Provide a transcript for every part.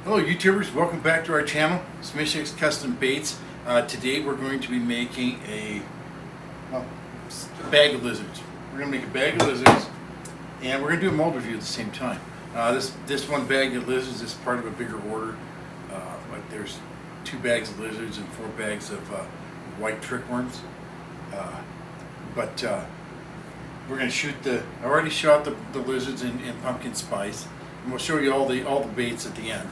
Hello YouTubers, welcome back to our channel, Smishx Custom Baits. Today we're going to be making a bag of lizards. We're going to make a bag of lizards and we're going to do a mold review at the same time. This one bag of lizards is part of a bigger order. Like there's 2 bags of lizards and 4 bags of white trickworms. We're going to shoot I already shot the lizards in pumpkin spice, and we'll show you all the baits at the end.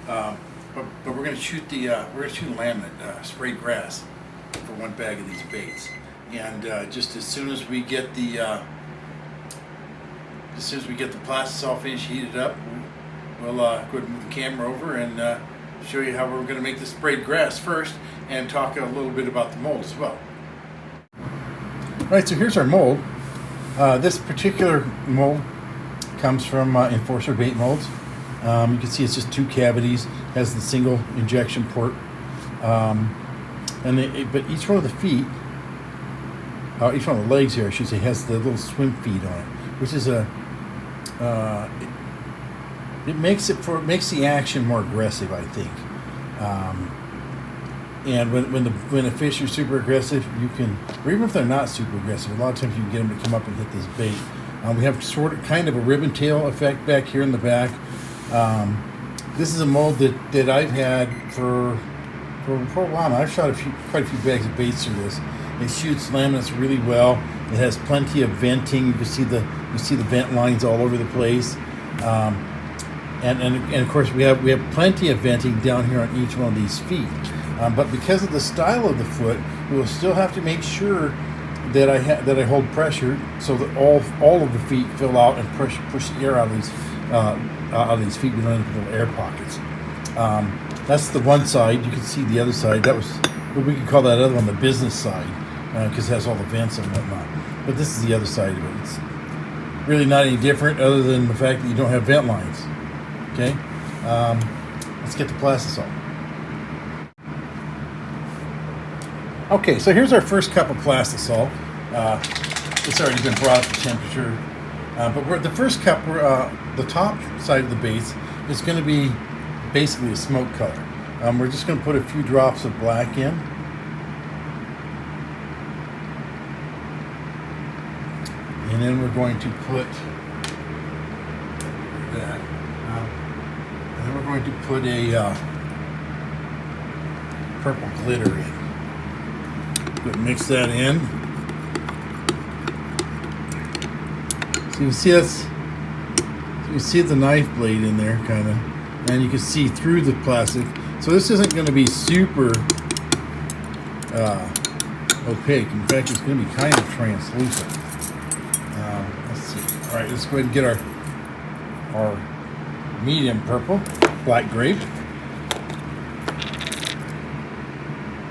But we're going to shoot laminate sprayed grass for 1 bag of these baits, and just as soon as we get the plastisol finish heated up, we'll go ahead and move the camera over and show you how we're going to make the sprayed grass first, and talk a little bit about the mold as well. All right, so here's our mold. This particular mold comes from Enforcer Bait Molds. You can see it's just 2 cavities, has the single injection port, but each one of the feet, each one of the legs here, I should say, has the little swim feet on it, which is it makes the action more aggressive, I think. And when the fish are super aggressive, you can, or even if they're not super aggressive, a lot of times you can get them to come up and hit this bait. We have kind of a ribbon tail effect back here in the back. This is a mold that I've had for a while now. I've shot quite a few bags of baits through this. It shoots laminates really well. It has plenty of venting. You can see the vent lines all over the place. And of course we have plenty of venting down here on each one of these feet. But because of the style of the foot, we will still have to make sure that I hold pressure so that all of the feet fill out and push the air out of these feet. We don't have little air pockets. That's the one side. You can see the other side. That was what we could call that other one the business side, because it has all the vents and whatnot. But this is the other side of it. It's really not any different other than the fact that you don't have vent lines. Okay, let's get the plastisol. Okay, so here's our first cup of plastisol. It's already been brought up to temperature, but the first cup, the top side of the base is going to be basically a smoke color. We're just going to put a few drops of black in. And then we're going to put that. And then we're going to put a purple glitter in. Mix that in. So you can see the knife blade in there, kind of, and you can see through the plastic. So this isn't going to be super opaque. In fact, it's going to be kind of translucent. Let's see. All right, let's go ahead and get our medium purple, black grape.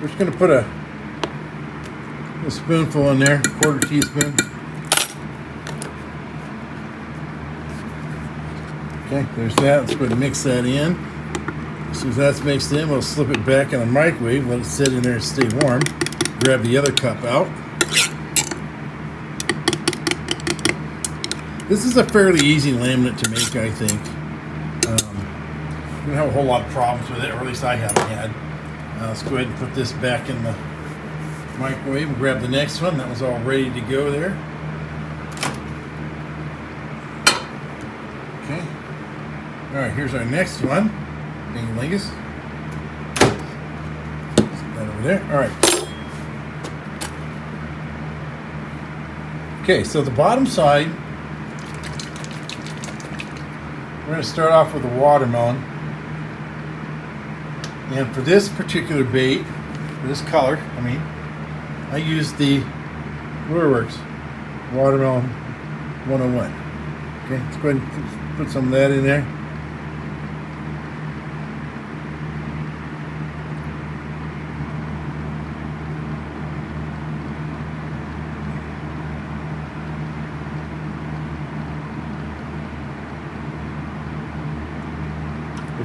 We're just going to put a spoonful in there, 1/4 teaspoon. Okay, there's that. Let's go ahead and mix that in. As soon as that's mixed in, we'll slip it back in the microwave, let it sit in there and stay warm. Grab the other cup out. This is a fairly easy laminate to make, I think. We don't have a whole lot of problems with it, or at least I haven't had. Let's go ahead and put this back in the microwave and grab the next one. That was all ready to go there. Okay. All right, here's our next one. Dingalingus. Set that over there. All right. Okay, so the bottom side, we're going to start off with a watermelon. And for this particular bait, for this color, I use the Lureworks Watermelon 101. Okay, let's go ahead and put some of that in there.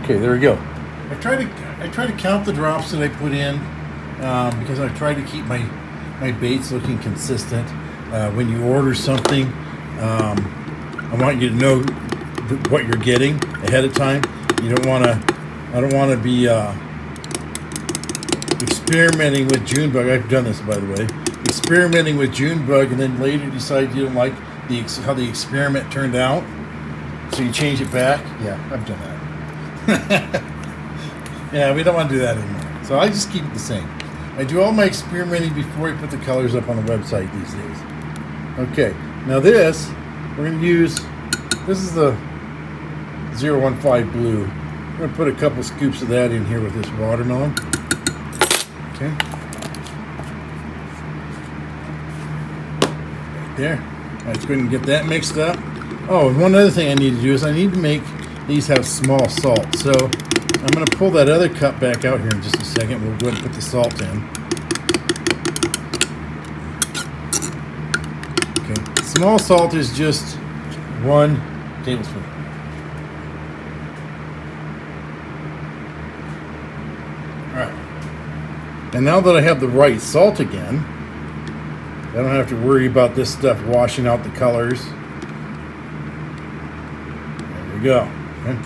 Okay, there we go. I try to count the drops that I put in because I try to keep my baits looking consistent. When you order something, I want you to know what you're getting ahead of time. You don't want to I don't want to be experimenting with June bug. I've done this, by the way. Experimenting with June bug, and then later decide you don't like how the experiment turned out, so you change it back. Yeah, I've done that. Yeah, we don't want to do that anymore. So I just keep it the same. I do all my experimenting before I put the colors up on the website these days. Okay, now this, we're going to use, this is the 015 blue. I'm going to put a couple scoops of that in here with this watermelon. Okay. Right there. All right, let's go ahead and get that mixed up. Oh, and one other thing I need to do is I need to make these have small salt. So I'm going to pull that other cup back out here in just a second. We'll go ahead and put the salt in. Okay. Small salt is just 1 tablespoon. All right. And now that I have the right salt again, I don't have to worry about this stuff washing out the colors. There we go. Okay.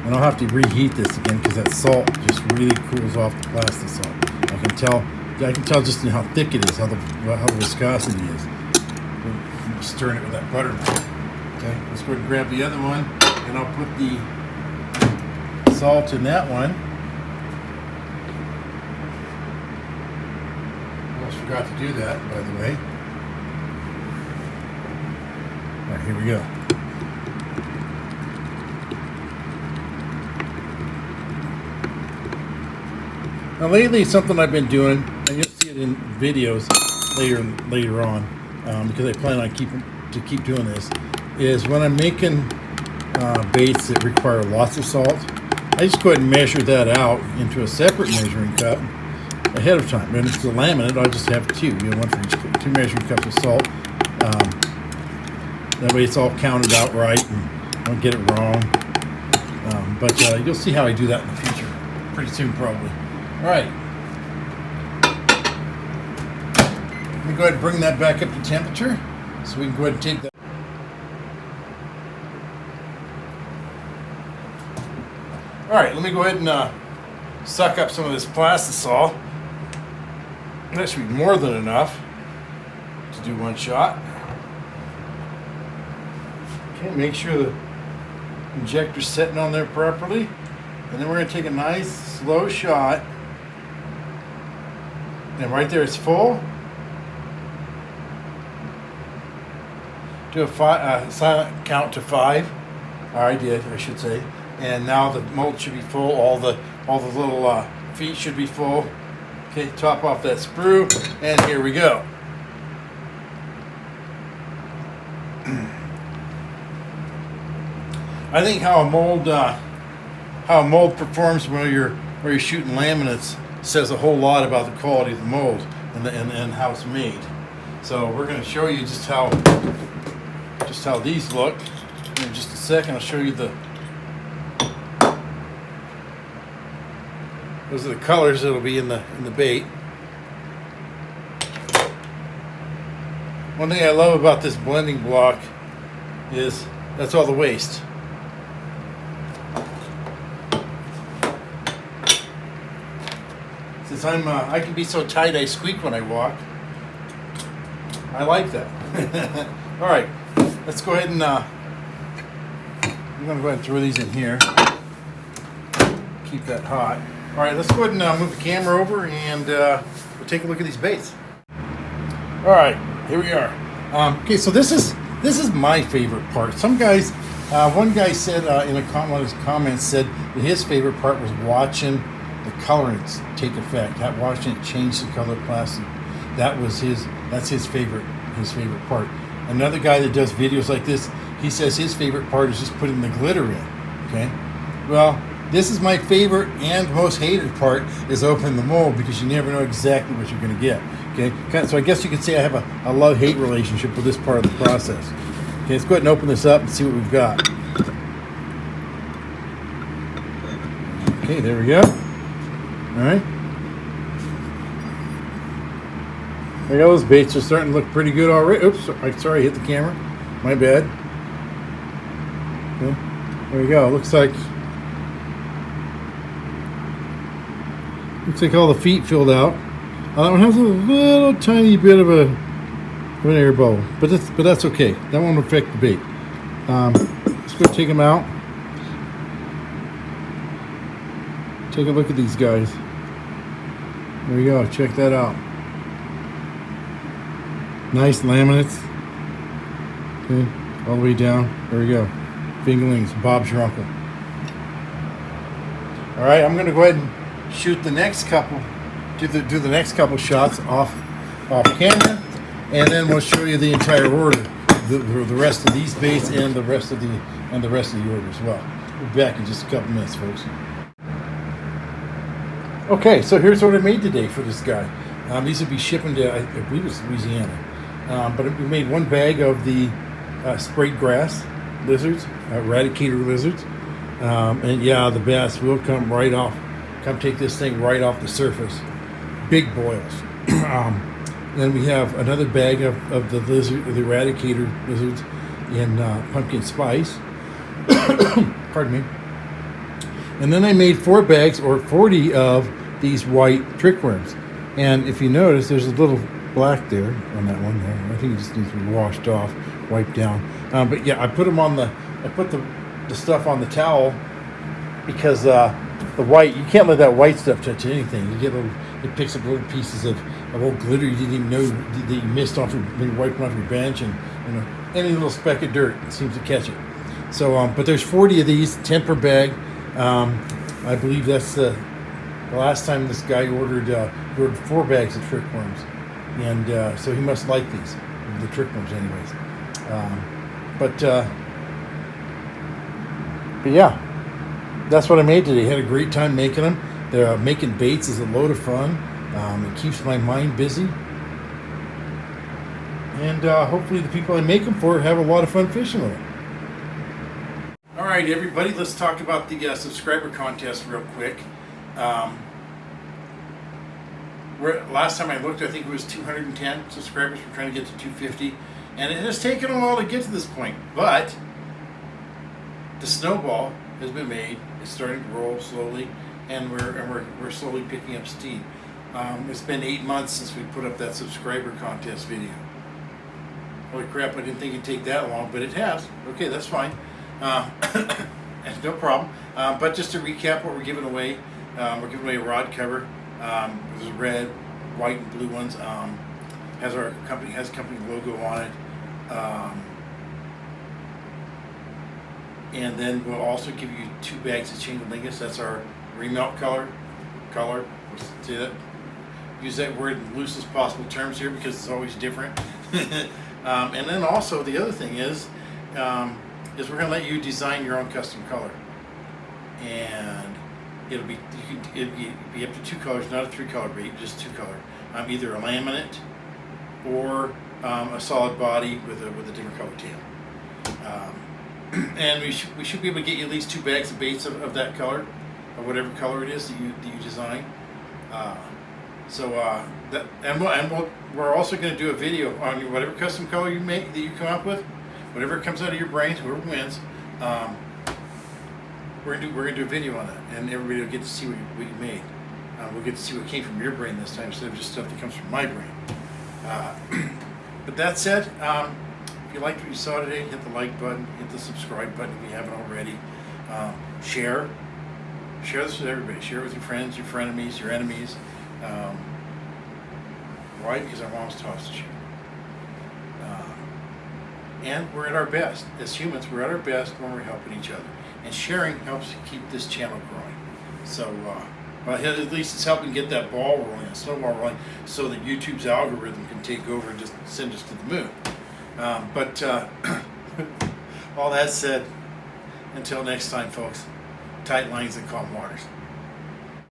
I don't have to reheat this again because that salt just really cools off the plastic salt. I can tell just in how thick it is, how the viscosity is. I'm stirring it with that butter. Okay, let's go ahead and grab the other one, and I'll put the salt in that one. Almost forgot to do that, by the way. All right, here we go. Now lately, something I've been doing, and you'll see it in videos later on, because I plan on keep doing this, is when I'm making baits that require lots of salt, I just go ahead and measure that out into a separate measuring cup ahead of time. And if it's a laminate, I'll just have two, one for each, 2 measuring cups of salt. That way it's all counted out right and I don't get it wrong. But you'll see how I do that in the future, pretty soon probably. All right. Let me go ahead and bring that back up to temperature so we can go ahead and take that. All right, let me go ahead and suck up some of this plastisol. That should be more than enough to do one shot. Okay, make sure the injector's setting on there properly. And then we're going to take a nice slow shot. And right there it's full. Do a silent count to 5. I did, I should say. And now the mold should be full. All the little feet should be full. Okay, top off that sprue, and here we go. I think how a mold performs when you're shooting laminates says a whole lot about the quality of the mold and how it's made. So we're going to show you just how these look. In just a second, I'll show you those are the colors that'll be in the bait. One thing I love about this blending block is that's all the waste. Since I can be so tight I squeak when I walk. I like that. All right, let's go ahead and I'm gonna go ahead and throw these in here. Keep that hot. All right, let's go ahead and move the camera over and we'll take a look at these baits. All right, here we are. Okay, so this is my favorite part. Some guys, one guy said one of his comments said that his favorite part was watching the colorants take effect, watching it change the color of plastic. That's his favorite part. Another guy that does videos like this, he says his favorite part is just putting the glitter in. Okay, well, this is my favorite and most hated part, is opening the mold, because you never know exactly what you're going to get. Okay, so I guess you could say I have a love-hate relationship with this part of the process. Okay, let's go ahead and open this up and see what we've got. Okay, there we go. All right. There you go. Those baits are starting to look pretty good already. Oops, sorry, I hit the camera. My bad. Okay. There we go. Looks like all the feet filled out. That one has a little tiny bit of an air bubble, but that's okay. That won't affect the bait. Let's go take them out. Take a look at these guys. There we go. Check that out. Nice laminates. Okay, all the way down. There we go. Fingerlings. Bob's your uncle. All right, I'm going to go ahead and shoot the next couple. Do the next couple shots off camera, and then we'll show you the entire order, the rest of these baits and the rest of the order as well. We'll be back in just a couple minutes, folks. Okay, so here's what I made today for this guy. These would be shipping to, I believe it's Louisiana. But we made one bag of the sprayed grass lizards, Eradicator lizards. And yeah, the bass will come right off, take this thing right off the surface. Big boils. Then we have another bag of the Eradicator lizards in pumpkin spice. Pardon me. And then I made 4 bags or 40 of these white trickworms. And if you notice, there's a little black there on that one there. I think it just needs to be washed off, wiped down. But yeah, I put them on the stuff on the towel because the white, you can't let that white stuff touch anything. You get it picks up little pieces of old glitter you didn't even know that you missed off when you wiped off your bench, and any little speck of dirt seems to catch it. So, but there's 40 of these, 10 per bag. I believe that's the last time this guy ordered 4 bags of trickworms, and so he must like these, the trickworms, anyways. But yeah, that's what I made today. Had a great time making them. They're making baits is a load of fun. It keeps my mind busy, and hopefully the people I make them for have a lot of fun fishing with them. All right, everybody, let's talk about the subscriber contest real quick. Last time I looked, I think it was 210 subscribers. We're trying to get to 250, and it has taken a while to get to this point, but the snowball has been made. It's starting to roll slowly, and we're slowly picking up steam. It's been 8 months since we put up that subscriber contest video. Holy crap, I didn't think it'd take that long, but it has. Okay, that's fine. No problem. But just to recap what we're giving away, we're giving away a rod cover. There's red, white, and blue ones. Has company logo on it. And then we'll also give you 2 bags of chain lingus. That's our remelt color. See that? Use that word in the loosest possible terms here because it's always different. And then also the other thing is we're going to let you design your own custom color, and it'll be up to 2 colors, not a 3-color bait, just 2 color. Either a laminate or a solid body with a different color tail. And we should be able to get you at least 2 bags of baits of that color, or whatever color it is that you design. We're also going to do a video on whatever custom color you make that you come up with, whatever comes out of your brains, whoever wins. We're gonna do a video on that, and everybody will get to see what you made. We'll get to see what came from your brain this time instead of just stuff that comes from my brain. But that said, if you liked what you saw today, hit the like button, hit the subscribe button if you haven't already. Share this with everybody. Share it with your friends, your frenemies, your enemies. Why? Because our moms taught us to share. And we're at our best. As humans, we're at our best when we're helping each other. And sharing helps keep this channel growing. So, at least it's helping get that ball rolling, a snowball rolling, so that YouTube's algorithm can take over and just send us to the moon. All that said, until next time, folks, tight lines and calm waters.